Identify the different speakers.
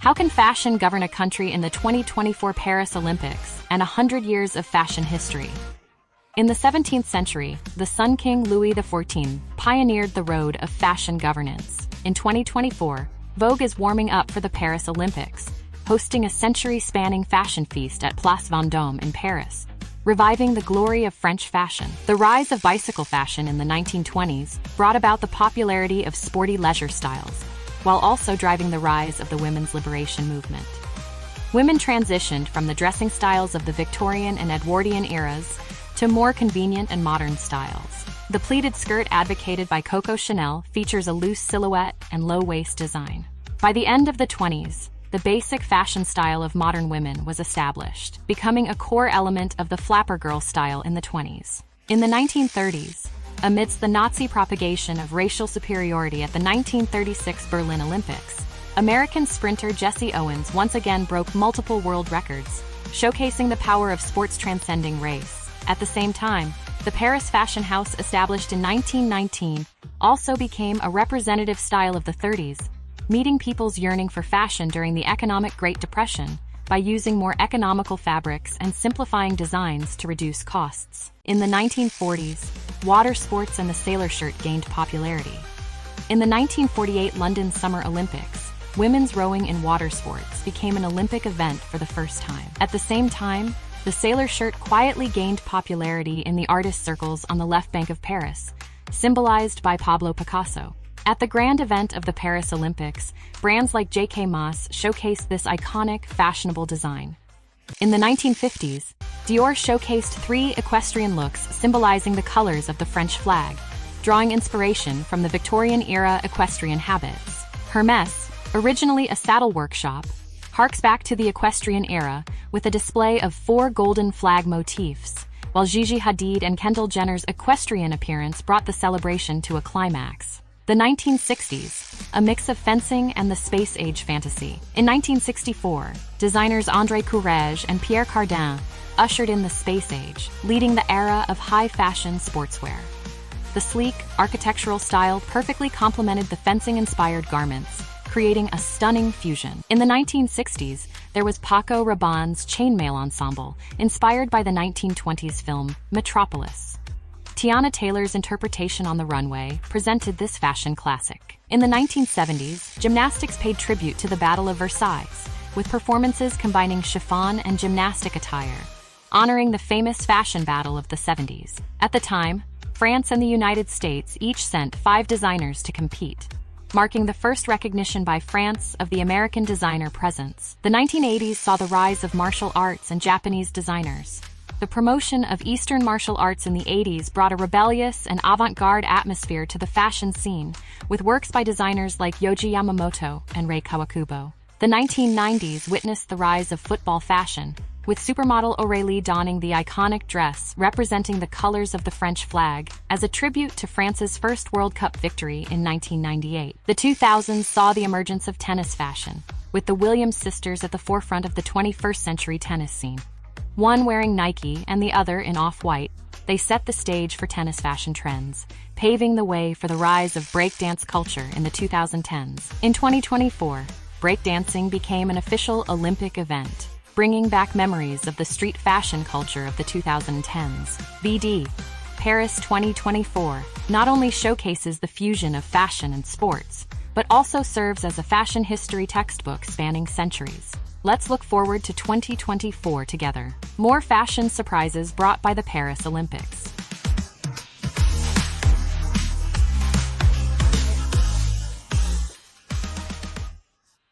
Speaker 1: How can fashion govern a country in the 2024 Paris Olympics and 100 years of fashion history? In the 17th century, the Sun King Louis XIV pioneered the road of fashion governance. In 2024, Vogue is warming up for the Paris Olympics, hosting a century-spanning fashion feast at Place Vendôme in Paris, reviving the glory of French fashion. The rise of bicycle fashion in the 1920s brought about the popularity of sporty leisure styles, while also driving the rise of the women's liberation movement. Women transitioned from the dressing styles of the Victorian and Edwardian eras to more convenient and modern styles. The pleated skirt advocated by Coco Chanel features a loose silhouette and low-waist design. By the end of the 20s, the basic fashion style of modern women was established, becoming a core element of the flapper girl style in the 20s. In the 1930s, amidst the Nazi propagation of racial superiority at the 1936 Berlin Olympics, American sprinter Jesse Owens once again broke multiple world records, showcasing the power of sports transcending race. At the same time, the Paris fashion house established in 1919 also became a representative style of the 30s, meeting people's yearning for fashion during the economic Great Depression by using more economical fabrics and simplifying designs to reduce costs. In the 1940s, water sports and the sailor shirt gained popularity. In the 1948 London Summer Olympics, women's rowing in water sports became an Olympic event for the first time. At the same time, the sailor shirt quietly gained popularity in the artist circles on the left bank of Paris, symbolized by Pablo Picasso. At the grand event of the Paris Olympics, brands like J.K. Moss showcased this iconic, fashionable design. In the 1950s, Dior showcased 3 equestrian looks symbolizing the colors of the French flag, drawing inspiration from the Victorian-era equestrian habits. Hermès, originally a saddle workshop, harks back to the equestrian era with a display of 4 golden flag motifs, while Gigi Hadid and Kendall Jenner's equestrian appearance brought the celebration to a climax. The 1960s, a mix of fencing and the space-age fantasy. In 1964, designers André Courrèges and Pierre Cardin ushered in the space age, leading the era of high-fashion sportswear. The sleek, architectural style perfectly complemented the fencing-inspired garments, creating a stunning fusion. In the 1960s, there was Paco Rabanne's chainmail ensemble, inspired by the 1920s film Metropolis. Tiana Taylor's interpretation on the runway presented this fashion classic. In the 1970s, gymnastics paid tribute to the Battle of Versailles, with performances combining chiffon and gymnastic attire, honoring the famous fashion battle of the 70s. At the time, France and the United States each sent 5 designers to compete, marking the first recognition by France of the American designer presence. The 1980s saw the rise of martial arts and Japanese designers. The promotion of Eastern martial arts in the 80s brought a rebellious and avant-garde atmosphere to the fashion scene, with works by designers like Yohji Yamamoto and Rei Kawakubo. The 1990s witnessed the rise of football fashion, with supermodel Aurélie donning the iconic dress representing the colors of the French flag as a tribute to France's first World Cup victory in 1998. The 2000s saw the emergence of tennis fashion, with the Williams sisters at the forefront of the 21st century tennis scene. One wearing Nike and the other in off-white, they set the stage for tennis fashion trends, paving the way for the rise of breakdance culture in the 2010s. In 2024, breakdancing became an official Olympic event, bringing back memories of the street fashion culture of the 2010s. VD Paris 2024 not only showcases the fusion of fashion and sports, but also serves as a fashion history textbook spanning centuries. Let's look forward to 2024 together. More fashion surprises brought by the Paris Olympics.